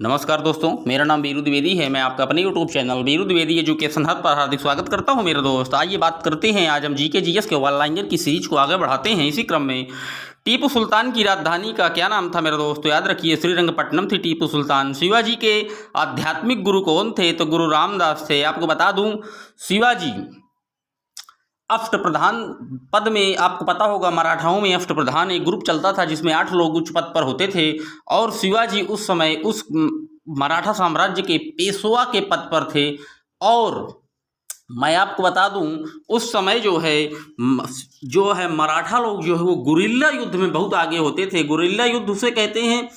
नमस्कार दोस्तों, मेरा नाम वीरू द्विवेदी है। मैं आपका अपने YouTube channel Veeru Dwivedi education hub पर हार्दिक स्वागत करता हूं। मेरे दोस्त, आइए बात करते हैं। आज हम जीके जीएस के ऑनलाइन की सीरीज को आगे बढ़ाते हैं। इसी क्रम में टीपू सुल्तान की राजधानी का क्या नाम था मेरे दोस्त? तो याद रखिए, श्रीरंगपट्टनम थी टीपू सुल्तान। शिवाजी के आध्यात्मिक गुरु कौन थे? तो गुरु रामदास थे। आपको बता दूं, शिवाजी अष्टप्रधान पद में, आपको पता होगा मराठाओं में अष्टप्रधान एक ग्रुप चलता था जिसमें 8 लोग उच्च पद पर होते थे। और शिवाजी उस समय उस मराठा साम्राज्य के पेशवा के पद पर थे। और मैं आपको बता दूं, उस समय जो है मराठा लोग जो है वो गुरिल्ला युद्ध में बहुत आगे होते थे। गुरिल्ला युद्ध उसे कहते हैं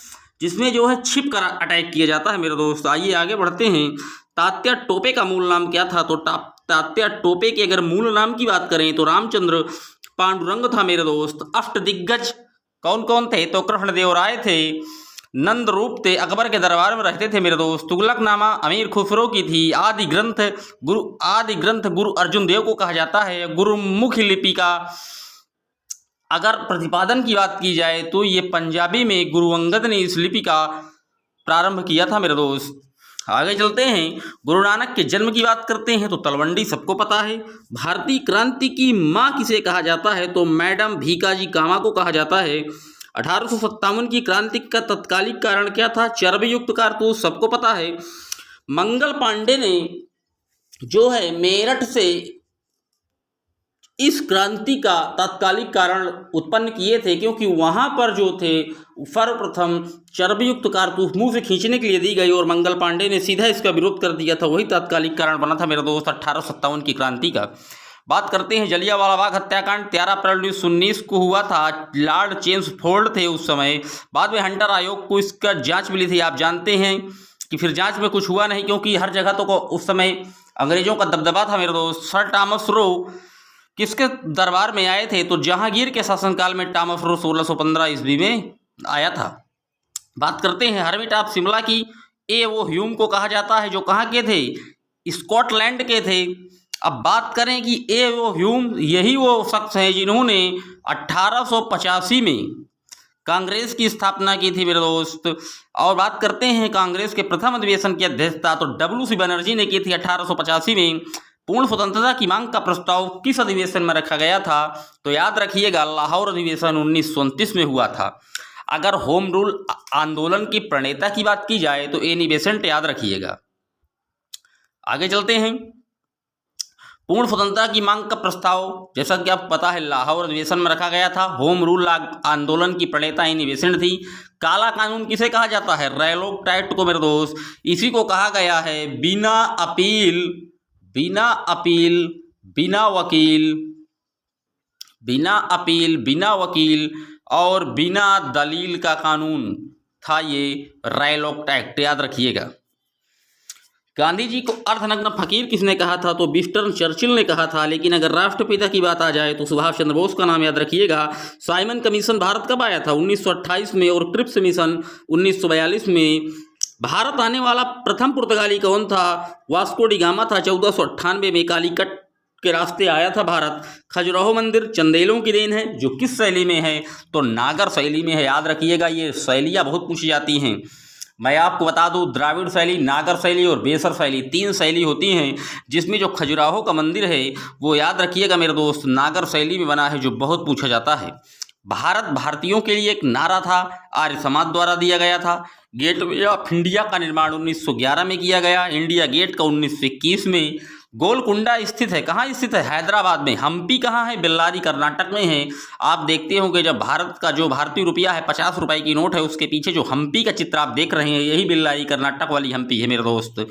जिसमें जो है छिप कर अटैक किया जाता है मेरे दोस्त। आइए आगे बढ़ते हैं। तात्या टोपे का मूल नाम क्या था? तो तात्या टोपे के अगर मूल नाम की बात करें तो रामचंद्र पांडुरंग था मेरे दोस्त। अष्टदिग्गज कौन कौन थे? तो कृष्णदेव राय थे, नंद रूप थे, अकबर के दरबार में रहते थे मेरे दोस्त। तुगलकनामा अमीर खुसरो की थी। आदि ग्रंथ गुरु अर्जुन देव को कहा जाता है। गुरुमुखी लिपि का अगर प्रतिपादन की बात की जाए तो ये पंजाबी में गुरु अंगद ने इस लिपि का प्रारंभ किया था मेरे दोस्त। आगे चलते हैं। गुरु नानक के जन्म की बात करते हैं तो तलवंडी सबको पता है। भारतीय क्रांति की माँ किसे कहा जाता है? तो मैडम भीकाजी कामा को कहा जाता है। 1857 की क्रांति का तत्कालिक कारण क्या था? चर्बयुक्त कारतूस सबको पता है। मंगल पांडे ने जो है मेरठ से इस क्रांति का तात्कालिक कारण उत्पन्न किए थे, क्योंकि वहां पर जो थे सर्वप्रथम चर्बयुक्त कारतूस मुंह से खींचने के लिए दी गई और मंगल पांडे ने सीधा इसका विरोध कर दिया था। वही तात्कालिक कारण बना था मेरे दोस्त 1857 की क्रांति का। बात करते हैं जलियांवाला बाग हत्याकांड। 13 अप्रैल 1919 को हुआ था। लॉर्ड चेम्सफोर्ड थे उस समय। बाद में हंटर आयोग को इसका जांच मिली थी। आप जानते हैं कि फिर जांच में कुछ हुआ नहीं, क्योंकि हर जगह तो उस समय अंग्रेजों का दबदबा था मेरे दोस्त। सर टॉमस रो किसके दरबार में आए थे? तो जहांगीर के शासनकाल में टॉमस रो 1615 ईस्वी में आया था। बात करते हैं हर्मिट ऑफ शिमला की। वो ह्यूम को कहा जाता है जो कहाँ के थे? स्कॉटलैंड के थे। अब बात करें कि वो ह्यूम यही वो शख्स हैं जिन्होंने 1885 में कांग्रेस की स्थापना की थी मेरे दोस्त। और बात करते हैं कांग्रेस के प्रथम अधिवेशन की अध्यक्षता तो WC बनर्जी ने की थी 1885 में। पूर्ण स्वतंत्रता की मांग का प्रस्ताव किस अधिवेशन में रखा गया था? तो याद रखिएगा, लाहौर अधिवेशन 1929 में हुआ था। अगर होम रूल आंदोलन की प्रणेता की बात की जाए तो एनी बेसेंट याद रखिएगा। आगे चलते हैं। पूर्ण स्वतंत्रता की मांग का प्रस्ताव, जैसा कि आपको पता है, लाहौर अधिवेशन में रखा गया था। होम रूल आंदोलन की प्रणेता एनी बेसेंट थी। काला कानून किसे कहा जाता है? रैलोक्ट एक्ट को मेरे दोस्त। इसी को कहा गया है बिना अपील, बिना वकील और बिना दलील का कानून था ये रैलोक्ट एक्ट, याद रखिएगा। गांधी जी को अर्धनग्न फकीर किसने कहा था? तो विंस्टन चर्चिल ने कहा था। लेकिन अगर राष्ट्रपिता की बात आ जाए तो सुभाष चंद्र बोस का नाम याद रखिएगा। साइमन कमीशन भारत कब आया था? 1928 में। और क्रिप्स मिशन 1942 में। भारत आने वाला प्रथम पुर्तगाली कौन था? वास्को डी गामा था। 1498 में कालीकट के रास्ते आया था भारत। खजुराहो मंदिर चंदेलों की देन है, जो किस शैली में है? तो नागर शैली में है, याद रखिएगा। ये शैलियाँ बहुत पूछी जाती हैं। मैं आपको बता दूं, द्राविड़ शैली, नागर शैली और बेसर शैली, 3 शैली होती हैं। जिसमें जो खजुराहो का मंदिर है वो याद रखिएगा मेरे दोस्त, नागर शैली में बना है, जो बहुत पूछा जाता है। भारत भारतीयों के लिए एक नारा था, आर्य समाज द्वारा दिया गया था। गेटवे ऑफ इंडिया का निर्माण 1911 में किया गया। इंडिया गेट का 1921 में। गोलकुंडा स्थित है, कहाँ स्थित है? हैदराबाद में। हम्पी कहाँ है? बेल्लारी कर्नाटक में है। आप देखते होंगे जब भारत का जो भारतीय रुपया है 50 रुपए की नोट है, उसके पीछे जो हम्पी का चित्र आप देख रहे हैं, यही बेल्लारी कर्नाटक वाली हम्पी है मेरे दोस्त।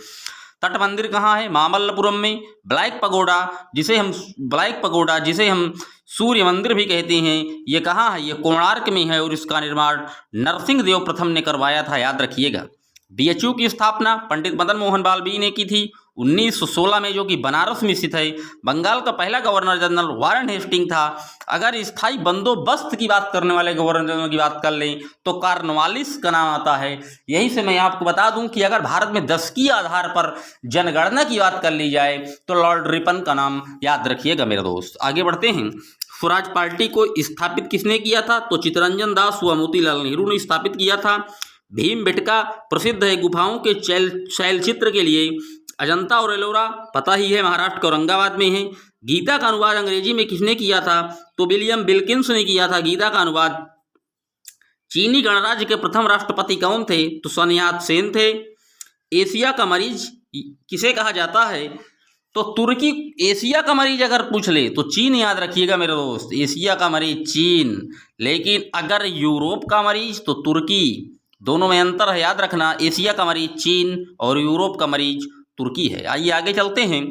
तट मंदिर कहाँ है? मामल्लपुरम में। ब्लैक पगोडा जिसे हम सूर्य मंदिर भी कहते हैं, ये कहाँ है? ये कोणार्क में है और इसका निर्माण नरसिंह देव प्रथम ने करवाया था, याद रखिएगा। BHU की स्थापना पंडित मदन मोहन मालवीय ने की थी 1916 में, जो कि बनारस में स्थित है। बंगाल का पहला गवर्नर जनरल वारेन हेस्टिंग था। अगर स्थायी बंदोबस्त की बात करने वाले गवर्नर जनरल की बात कर लें तो कॉर्नवालिस का नाम आता है। यहीं से मैं आपको बता दूं कि अगर भारत में 10 की आधार पर जनगणना की बात कर ली जाए तो लॉर्ड रिपन का नाम याद रखिएगा मेरे दोस्त। आगे बढ़ते हैं। स्वराज पार्टी को स्थापित किसने किया था? तो चित्तरंजन दास व मोतीलाल नेहरू ने स्थापित किया था। भीमबेटका प्रसिद्ध है गुफाओं के शैलचित्र के लिए। अजंता और एलोरा पता ही है, महाराष्ट्र के औरंगाबाद में है। गीता का अनुवाद अंग्रेजी में किसने किया था? तो विलियम विल्किंस ने किया था गीता का अनुवाद। चीनी गणराज्य के प्रथम राष्ट्रपति कौन थे? तो sun यat-sen थे। एशिया का मरीज किसे कहा जाता है? तो तुर्की। एशिया का मरीज अगर पूछ ले तो चीन याद रखिएगा मेरे दोस्त, एशिया का मरीज चीन। लेकिन अगर यूरोप का मरीज तो तुर्की। दोनों में अंतर है, याद रखना। एशिया का मरीज चीन और यूरोप का मरीज तुर्की है। आइए आगे चलते हैं।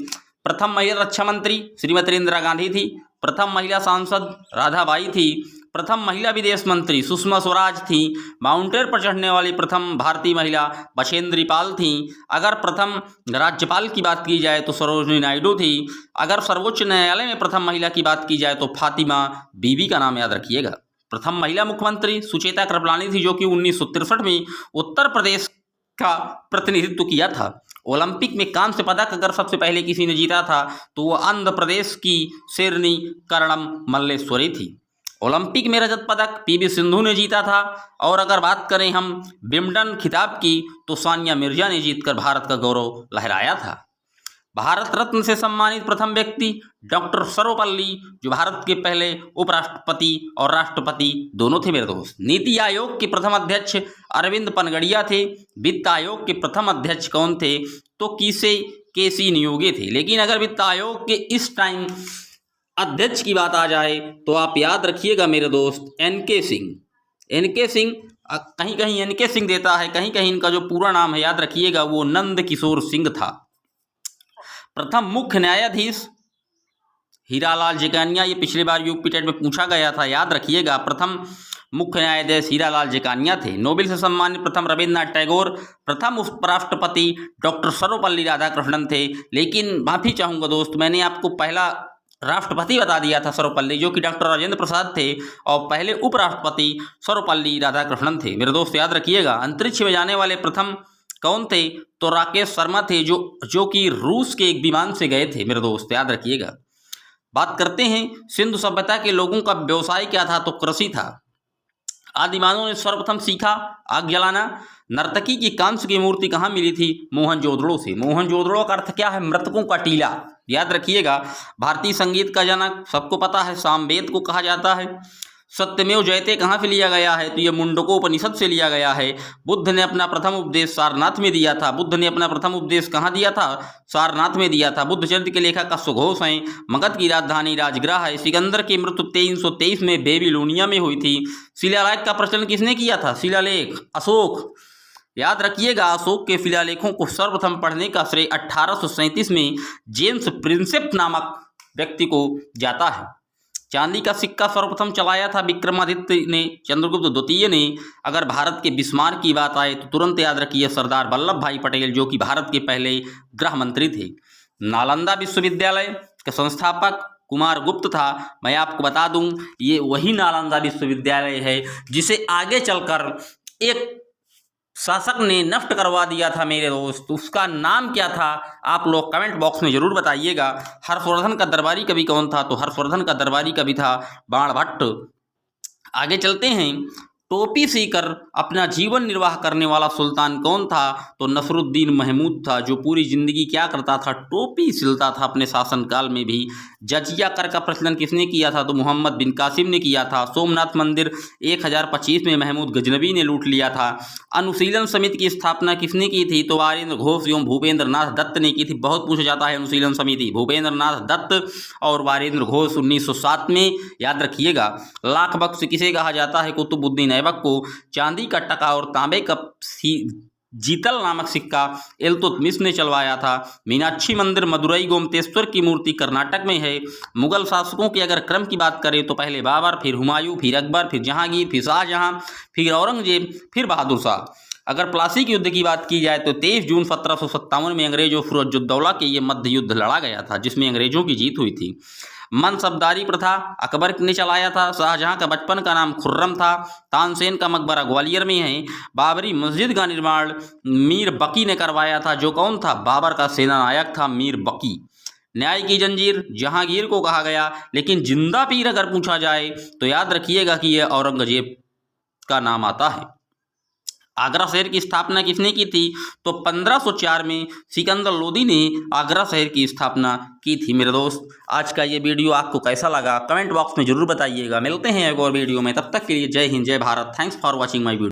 प्रथम महिला रक्षा मंत्री श्रीमती इंदिरा गांधी थी। प्रथम महिला सांसद राधाबाई थी। प्रथम महिला विदेश मंत्री सुषमा स्वराज थी। माउंटेन पर चढ़ने वाली प्रथम भारतीय महिला बछेंद्री पाल थी। अगर प्रथम राज्यपाल की बात की जाए तो सरोजिनी नायडू थी। अगर सर्वोच्च न्यायालय में प्रथम महिला की बात की जाए तो फातिमा बीबी का नाम याद रखिएगा। प्रथम महिला मुख्यमंत्री सुचेता कृपलानी थी, जो कि 1963 में उत्तर प्रदेश का प्रतिनिधित्व किया था। ओलंपिक में कांस्य पदक अगर सबसे पहले किसी ने जीता था तो वो आंध्र प्रदेश की शेरनी करणम मल्लेश्वरी थी। ओलंपिक में रजत पदक पीवी सिंधु ने जीता था। और अगर बात करें हम विंबलडन खिताब की तो सानिया मिर्जा ने जीतकर भारत का गौरव लहराया था। भारत रत्न से सम्मानित प्रथम व्यक्ति डॉक्टर सर्वपल्ली, जो भारत के पहले उपराष्ट्रपति और राष्ट्रपति दोनों थे मेरे दोस्त। नीति आयोग के प्रथम अध्यक्ष अरविंद पनगड़िया थे। वित्त आयोग के प्रथम अध्यक्ष कौन थे? तो केसी नियोगे थे। लेकिन अगर वित्त आयोग के इस टाइम अध्यक्ष की बात आ जाए तो आप याद रखिएगा मेरे दोस्त, एनके सिंह। कहीं कहीं एनके सिंह देता है, कहीं कहीं इनका जो पूरा नाम है याद रखिएगा वो नंद किशोर सिंह था। प्रथम मुख्य न्यायाधीश हीरालाल जेकानिया, ये पिछली बार यूपी टेट में पूछा गया था, याद रखिएगा। प्रथम मुख्य न्यायाधीश हीरालाल जेकानिया थे। नोबेल से सम्मानित प्रथम रविन्द्रनाथ टैगोर। प्रथम उपराष्ट्रपति डॉक्टर सर्वपल्ली राधाकृष्णन थे। लेकिन माफी चाहूँगा दोस्त, मैंने आपको पहला राष्ट्रपति बता दिया था सर्वपल्ली, जो कि डॉक्टर राजेंद्र प्रसाद थे, और पहले उपराष्ट्रपति सर्वपल्ली राधाकृष्णन थे मेरे दोस्त, याद रखिएगा। अंतरिक्ष में जाने वाले प्रथम कौन थे? तो राकेश शर्मा थे, जो कि रूस के एक विमान से गए थे मेरे दोस्त, याद रखिएगा। बात करते हैं सिंधु सभ्यता के लोगों का व्यवसाय क्या था? तो कृषि था। आदिमानव ने सर्वप्रथम सीखा आग जलाना। नर्तकी की कांस्य की मूर्ति कहाँ मिली थी? मोहनजोदड़ो से। मोहनजोदड़ो का अर्थ क्या है? मृतकों का टीला, याद रखिएगा। भारतीय संगीत का जनक सबको पता है, सामवेद को कहा जाता है। सत्यमेव जयते कहाँ से लिया गया है? तो ये मुंडकोपनिषद से लिया गया है। बुद्ध ने अपना प्रथम उपदेश सारनाथ में दिया था। बुद्ध ने अपना प्रथम उपदेश कहाँ दिया था? सारनाथ में दिया था। बुद्ध चरित्र के लेखक का सुघोष हैं। मगध की राजधानी राजगृह है। सिकंदर की मृत्यु 323 में बेबीलोनिया में हुई थी। शिलालेख का प्रचलन किसने किया था? शिलालेख अशोक, याद रखिएगा। अशोक के शिलालेखों को सर्वप्रथम पढ़ने का श्रेय 1837 में जेम्स प्रिंसेप नामक व्यक्ति को जाता है। चांदी का सिक्का सर्वप्रथम चलाया था विक्रमादित्य ने, चंद्रगुप्त द्वितीय ने। अगर भारत के बिस्मार्क की बात आए तो तुरंत याद रखिए सरदार वल्लभ भाई पटेल, जो कि भारत के पहले गृह मंत्री थे। नालंदा विश्वविद्यालय के संस्थापक कुमार गुप्त था। मैं आपको बता दूं, ये वही नालंदा विश्वविद्यालय है जिसे आगे चलकर एक शासक ने नष्ट करवा दिया था मेरे दोस्त। उसका नाम क्या था? आप लोग कमेंट बॉक्स में जरूर बताइएगा। हर्षवर्धन का दरबारी कवि कौन था? तो हर्षवर्धन का दरबारी कवि था बाणभट्ट। आगे चलते हैं। टोपी सीकर अपना जीवन निर्वाह करने वाला सुल्तान कौन था? तो नसरुद्दीन महमूद था, जो पूरी जिंदगी क्या करता था? टोपी सिलता था अपने शासनकाल में भी। जजिया कर का प्रचलन किसने किया था? तो मोहम्मद बिन कासिम ने किया था। सोमनाथ मंदिर 1025 में महमूद गजनवी ने लूट लिया था। अनुशीलन समिति की स्थापना किसने की थी? तो वारेंद्र घोष एवं भूपेंद्र नाथ दत्त ने की थी। बहुत पूछा जाता है अनुशीलन समिति, भूपेंद्र नाथ दत्त और वारेंद्र घोष 1907 में, याद रखिएगा। लाख बख्श किसे कहा जाता है? कुतुबुद्दीन ऐबक को। चांदी का टका और तांबे का जीतल नामक सिक्का इल्तुतमिश ने चलवाया था। मीनाक्षी मंदिर मदुरई गोमतेश्वर की मूर्ति कर्नाटक में है। मुगल शासकों के अगर क्रम की बात करें तो पहले बाबर, फिर हुमायूं, फिर अकबर, फिर जहांगीर, फिर शाहजहां, फिर औरंगजेब, फिर बहादुर शाह। अगर प्लासी युद्ध की बात की जाए तो 23 जून 1757 में अंग्रेजों फिरोजुद्दौला के ये मध्य युद्ध लड़ा गया था, जिसमें अंग्रेजों की जीत हुई थी। मनसबदारी प्रथा अकबर ने चलाया था। शाहजहां का बचपन का नाम खुर्रम था। तानसेन का मकबरा ग्वालियर में है। बाबरी मस्जिद का निर्माण मीर बकी ने करवाया था, जो कौन था? बाबर का सेनानायक था मीर बकी। न्याय की जंजीर जहांगीर को कहा गया, लेकिन जिंदा पीर अगर पूछा जाए तो याद रखिएगा कि यह औरंगजेब का नाम आता है। आगरा शहर की स्थापना किसने की थी? तो 1504 में सिकंदर लोदी ने आगरा शहर की स्थापना की थी। मेरे दोस्त, आज का ये वीडियो आपको कैसा लगा कमेंट बॉक्स में जरूर बताइएगा। मिलते हैं एक और वीडियो में, तब तक के लिए जय हिंद जय Bharat. Thanks for watching my video.